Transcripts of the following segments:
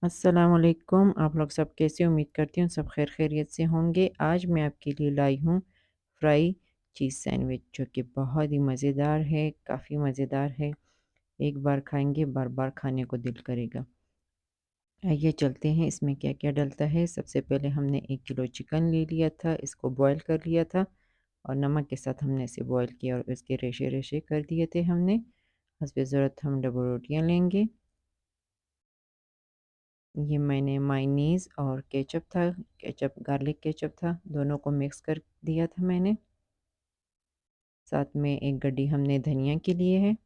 अस्सलामुअलैकुम। आप लोग सब कैसे? उम्मीद करती हूँ सब खैरियत से होंगे। आज मैं आपके लिए लाई हूँ फ्राई चीज़ सैंडविच, जो कि बहुत ही मज़ेदार है, काफ़ी मज़ेदार है। एक बार खाएँगे बार-बार खाने को दिल करेगा। आइए चलते हैं इसमें क्या-क्या डलता है। सबसे पहले हमने 1 किलो चिकन ले लिया था, इसको बॉयल कर लिया था और नमक के साथ हमने इसे बॉयल किया और इसके रेशे-रेशे कर दिए थे हमने। हस्बे ज़रूरत हम डबल रोटियाँ लेंगे। ये मैंने मायोनीज़ और केचप था, केचप गार्लिक केचप था, दोनों को मिक्स कर दिया था मैंने। साथ में एक गड्डी हमने धनिया की लिए है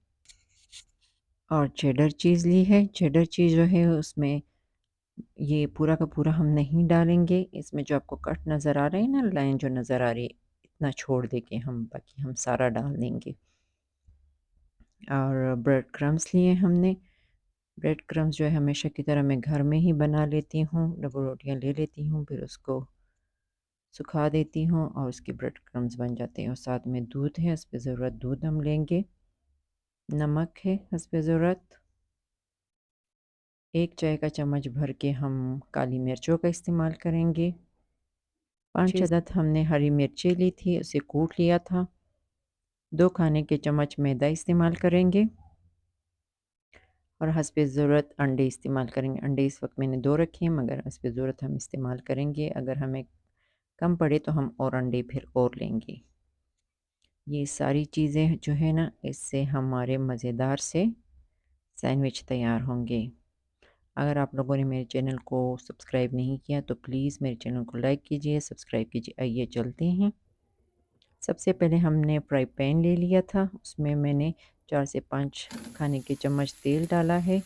और चेडर चीज़ ली है। चेडर चीज़ जो है उसमें ये पूरा का पूरा हम नहीं डालेंगे, इसमें जो आपको कट नज़र आ रहे हैं ना, लाइन जो नज़र आ रही है, इतना छोड़ देंगे हम, बाकी हम सारा डाल देंगे। और ब्रेड क्रम्स लिए हमने। ब्रेड क्रम्स जो है हमेशा की तरह मैं घर में ही बना लेती हूँ, डबल रोटियाँ ले लेती हूँ, फिर उसको सुखा देती हूँ और उसके ब्रेड क्रम्स बन जाते हैं। और साथ में दूध है, हस्बे ज़रूरत दूध हम लेंगे। नमक है हस्बे ज़रूरत। 1 चाय का चम्मच भर के हम काली मिर्चों का इस्तेमाल करेंगे। 5 अदद हमने हरी मिर्ची ली थी, उसे कूट लिया था। 2 खाने के चम्मच मैदा इस्तेमाल करेंगे और हस्बे ज़रूरत अंडे इस्तेमाल करेंगे। अंडे इस वक्त मैंने 2 रखे हैं, मगर हस्बे ज़रूरत हम इस्तेमाल करेंगे। अगर हमें कम पड़े तो हम और अंडे फिर और लेंगे। ये सारी चीज़ें जो है ना, इससे हमारे मज़ेदार से सैंडविच तैयार होंगे। अगर आप लोगों ने मेरे चैनल को सब्सक्राइब नहीं किया तो प्लीज़ मेरे चैनल को लाइक कीजिए, सब्सक्राइब कीजिए। आइए चलते हैं। सबसे पहले हमने फ्राई पैन ले लिया था, उसमें मैंने 4 से 5 खाने के चम्मच तेल डाला है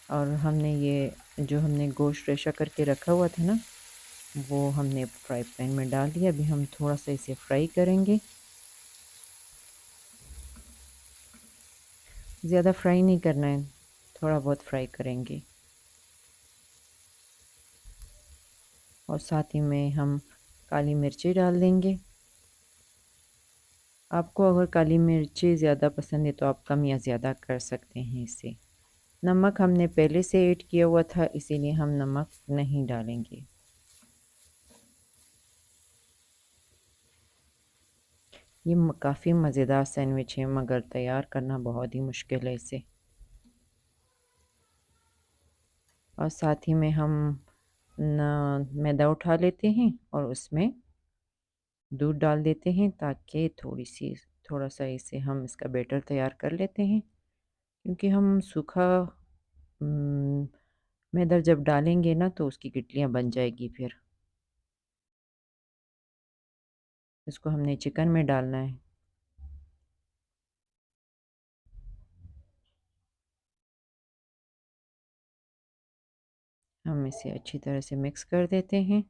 और हमने ये जो हमने गोश्त रेशा करके रखा हुआ था ना, वो हमने फ्राई पैन में डाल दिया। अभी हम थोड़ा सा इसे फ्राई करेंगे, ज़्यादा फ्राई नहीं करना है, थोड़ा बहुत फ्राई करेंगे। और साथ ही में हम काली मिर्ची डाल देंगे। आपको अगर काली मिर्ची ज़्यादा पसंद है तो आप कम या ज़्यादा कर सकते हैं इसे। नमक हमने पहले से ऐड किया हुआ था, इसीलिए हम नमक नहीं डालेंगे। ये काफ़ी मज़ेदार सैंडविच है, मगर तैयार करना बहुत ही मुश्किल है इसे। और साथ ही में हम मैदा उठा लेते हैं और उसमें दूध डाल देते हैं, ताकि थोड़ा सा इसे हम इसका बैटर तैयार कर लेते हैं। क्योंकि हम सूखा मैदा जब डालेंगे ना तो उसकी गिटलियाँ बन जाएगी फिर। इसको हमने चिकन में डालना है। हम इसे अच्छी तरह से मिक्स कर देते हैं।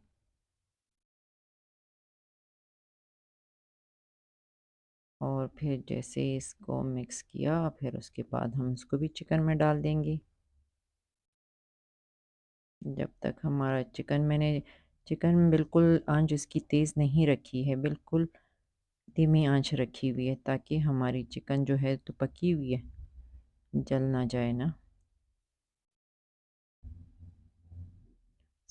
और फिर जैसे इसको मिक्स किया, फिर उसके बाद हम इसको भी चिकन में डाल देंगे। जब तक हमारा चिकन बिल्कुल आंच इसकी तेज़ नहीं रखी है, बिल्कुल धीमी आंच रखी हुई है, ताकि हमारी चिकन जो है तो पकी हुई है, जल ना जाए ना।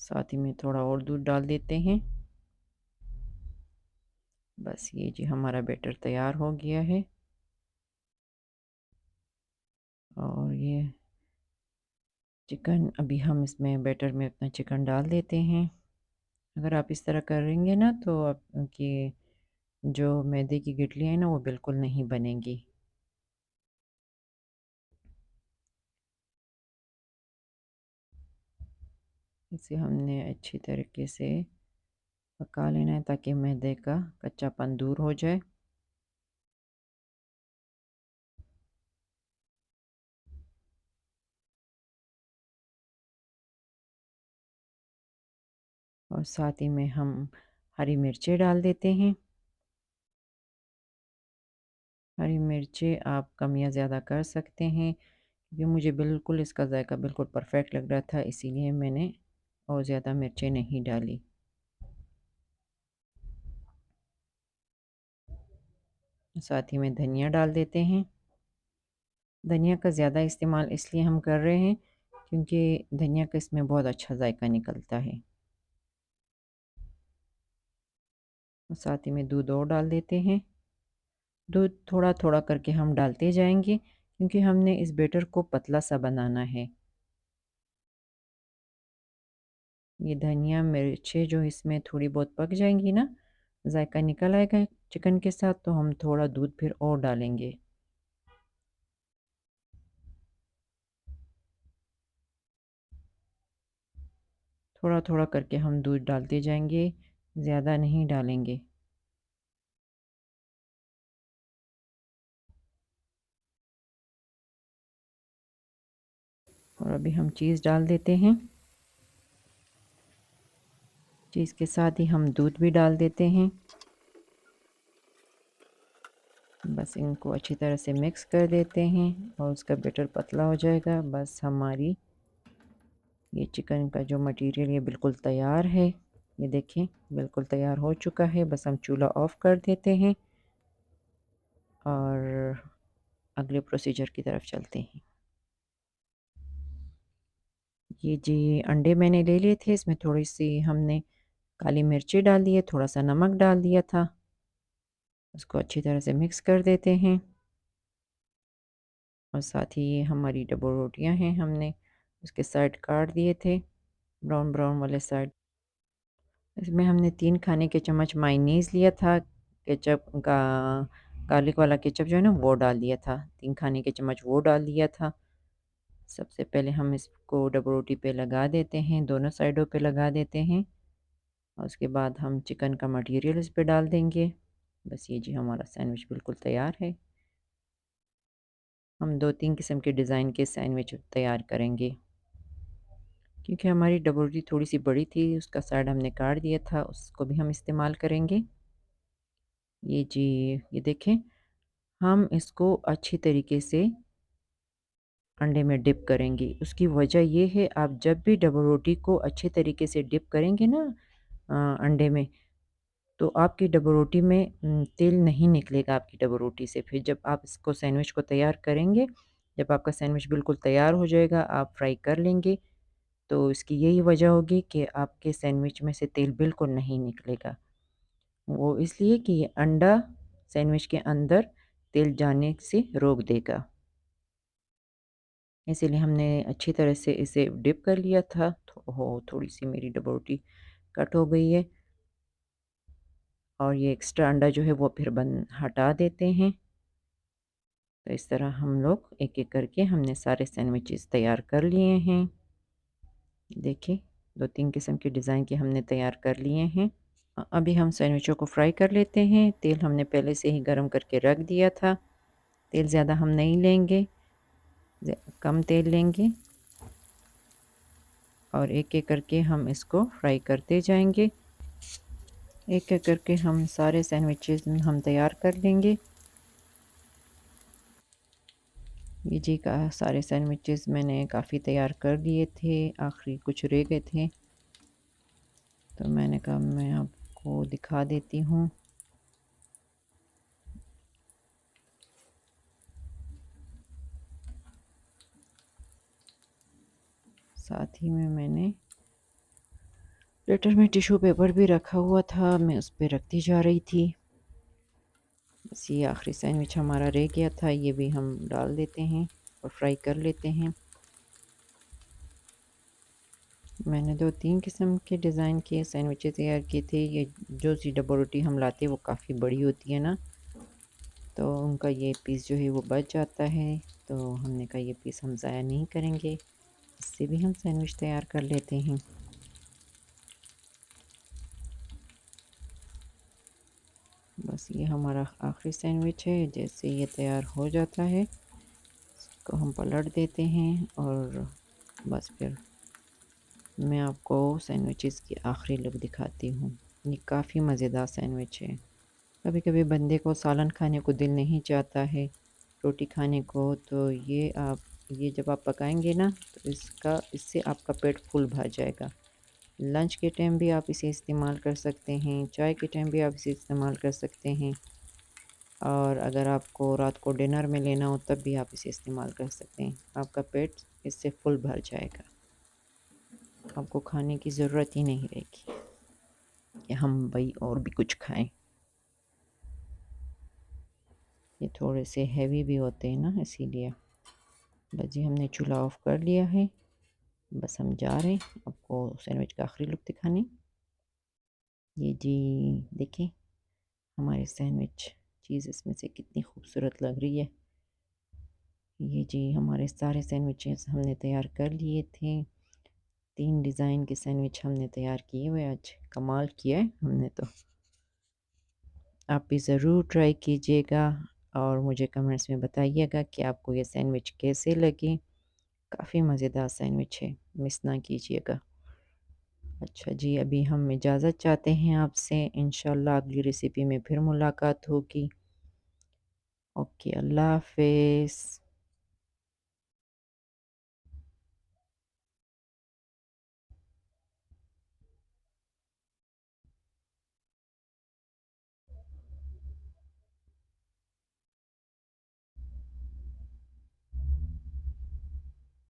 साथ ही में थोड़ा और दूध डाल देते हैं। बस ये जी हमारा बैटर तैयार हो गया है। और ये चिकन अभी हम इसमें बैटर में अपना चिकन डाल देते हैं। अगर आप इस तरह करेंगे ना तो आपकी जो मैदे की गिटलियाँ हैं ना, वो बिल्कुल नहीं बनेंगी। इसे हमने अच्छी तरीके से पका लेना है, ताकि मैदे का कच्चापन दूर हो जाए। और साथ ही में हम हरी मिर्चें डाल देते हैं। हरी मिर्चें आप कम या ज़्यादा कर सकते हैं, क्योंकि मुझे बिल्कुल इसका जायका बिल्कुल परफेक्ट लग रहा था, इसीलिए मैंने और ज़्यादा मिर्चें नहीं डाली। साथ ही में धनिया डाल देते हैं। धनिया का ज़्यादा इस्तेमाल इसलिए हम कर रहे हैं क्योंकि धनिया का इसमें बहुत अच्छा जायका निकलता है। और साथ ही में दूध और डाल देते हैं। दूध थोड़ा-थोड़ा करके हम डालते जाएँगे क्योंकि हमने इस बैटर को पतला-सा बनाना है। ये धनिया, मिर्चें जो इसमें थोड़ी बहुत पक जाएँगी ना, जायका निकल आएगा चिकन के साथ, तो हम थोड़ा दूध फिर और डालेंगे। थोड़ा-थोड़ा करके हम दूध डालते जाएँगे, ज़्यादा नहीं डालेंगे। और अभी हम चीज़ डाल देते हैं। चीज़ के साथ ही हम दूध भी डाल देते हैं। बस इनको अच्छी तरह से मिक्स कर देते हैं और उसका बैटर पतला हो जाएगा। बस हमारी ये चिकन का जो मटीरियल ये बिल्कुल तैयार है। ये देखें बिल्कुल तैयार हो चुका है। बस हम चूल्हा ऑफ़ कर देते हैं और अगले प्रोसीजर की तरफ चलते हैं। ये जी अंडे मैंने ले लिए थे, इसमें थोड़ी-सी हमने काली मिर्ची डाल दी है, थोड़ा-सा नमक डाल दिया था। उसको अच्छी तरह से मिक्स कर देते हैं और साथ ही ये हमारी डबल रोटियां हैं, हमने उसके साइड काट दिए थे, ब्राउन ब्राउन वाले साइड। इसमें हमने 3 खाने के चम्मच मायोनीज़ लिया था, केचप का गार्लिक वाला केचप जो है ना वो डाल दिया था, 3 खाने के चम्मच वो डाल दिया था। सबसे पहले हम इसको डबल रोटी पे लगा देते हैं, दोनों साइडों पे लगा देते हैं और उसके बाद हम चिकन का मटीरियल इस पे डाल देंगे। बस ये जी हमारा सैंडविच बिल्कुल तैयार है। हम 2-3 किस्म के डिज़ाइन के सैंडविच तैयार करेंगे। क्योंकि हमारी डबल रोटी थोड़ी-सी बड़ी थी, उसका साइड हमने काट दिया था, उसको भी हम इस्तेमाल करेंगे। ये जी, ये देखें, हम इसको अच्छी तरीके से अंडे में डिप करेंगे। उसकी वजह ये है, आप जब भी डबल रोटी को अच्छे तरीके से डिप करेंगे ना अंडे में, तो आपकी डबल रोटी में तेल नहीं निकलेगा आपकी डबल रोटी से। फिर जब आप इसको सैंडविच को तैयार करेंगे, जब आपका सैंडविच बिल्कुल तैयार हो जाएगा, आप फ्राई कर लेंगे, तो इसकी यही वजह होगी कि आपके सैंडविच में से तेल बिल्कुल नहीं निकलेगा। वो इसलिए कि ये अंडा सैंडविच के अंदर तेल जाने से रोक देगा। इसीलिए हमने अच्छी तरह से इसे डिप कर लिया था। थोड़ी-सी मेरी डबल रोटी कट हो गई है और ये एक्स्ट्रा अंडा जो है वो फिर हटा देते हैं। तो इस तरह हम लोग एक-एक करके हमने सारे सैंडविचेस तैयार कर लिए हैं। देखिए 2-3 किस्म के डिज़ाइन के हमने तैयार कर लिए हैं। अभी हम सैंडविचों को फ्राई कर लेते हैं। तेल हमने पहले से ही गरम करके रख दिया था। तेल ज़्यादा हम नहीं लेंगे, कम तेल लेंगे और एक-एक करके हम इसको फ्राई करते जाएंगे। एक-एक करके हम सारे सैंडविचेस हम तैयार कर लेंगे। ये जी का सारे सैंडविचेस मैंने काफ़ी तैयार कर लिए थे, आखिरी कुछ रह गए थे, तो मैंने कहा मैं आपको दिखा देती हूँ। साथ ही में मैंने प्लेटर में टिश्यू पेपर भी रखा हुआ था, मैं उस पे रखती जा रही थी। बस ये आखिरी सैंडविच हमारा रह गया था, ये भी हम डाल देते हैं और फ्राई कर लेते हैं। मैंने 2-3 किस्म के डिज़ाइन के सैंडविचेस तैयार किए थे। ये जो सी डबल रोटी हम लाते हैं वो काफ़ी बड़ी होती है ना, तो उनका ये पीस जो है वो बच जाता है, तो हमने कहा ये पीस हम ज़ाया नहीं करेंगे, इससे भी हम सैंडविच तैयार कर लेते हैं। बस ये हमारा आखिरी सैंडविच है। जैसे ये तैयार हो जाता है, इसको हम पलट देते हैं और बस फिर मैं आपको सैंडविचेस की आखिरी लुक दिखाती हूँ। ये काफ़ी मज़ेदार सैंडविच है। कभी कभी बंदे को सालन खाने को दिल नहीं चाहता है, रोटी खाने को, तो ये जब आप पकाएंगे ना, तो इससे आपका पेट फुल भर जाएगा। लंच के टाइम भी आप इसे इस्तेमाल कर सकते हैं, चाय के टाइम भी आप इसे इस्तेमाल कर सकते हैं और अगर आपको रात को डिनर में लेना हो तब भी आप इसे इस्तेमाल कर सकते हैं। आपका पेट इससे फुल भर जाएगा, आपको खाने की ज़रूरत ही नहीं रहेगी कि हम भाई और भी कुछ खाएं। ये थोड़े से हैवी भी होते हैं ना, इसीलिए। बस जी हमने चूल्हा ऑफ कर लिया है, बस हम जा रहे हैं आपको सैंडविच का आखिरी लुक दिखाने। ये जी देखिए हमारे सैंडविच, चीज़ इसमें से कितनी खूबसूरत लग रही है। ये जी हमारे सारे सैंडविचेस हमने तैयार कर लिए थे। 3 डिज़ाइन के सैंडविच हमने तैयार किए हुए, आज कमाल किया है हमने तो। आप भी ज़रूर ट्राई कीजिएगा और मुझे कमेंट्स में बताइएगा कि आपको ये सैंडविच कैसे लगे। काफ़ी मज़ेदार सैंडविच है, मिस ना कीजिएगा। अच्छा जी, अभी हम इजाज़त चाहते हैं आपसे, इंशाल्लाह अगली रेसिपी में फिर मुलाकात होगी। ओके, अल्लाह हाफ़िज़।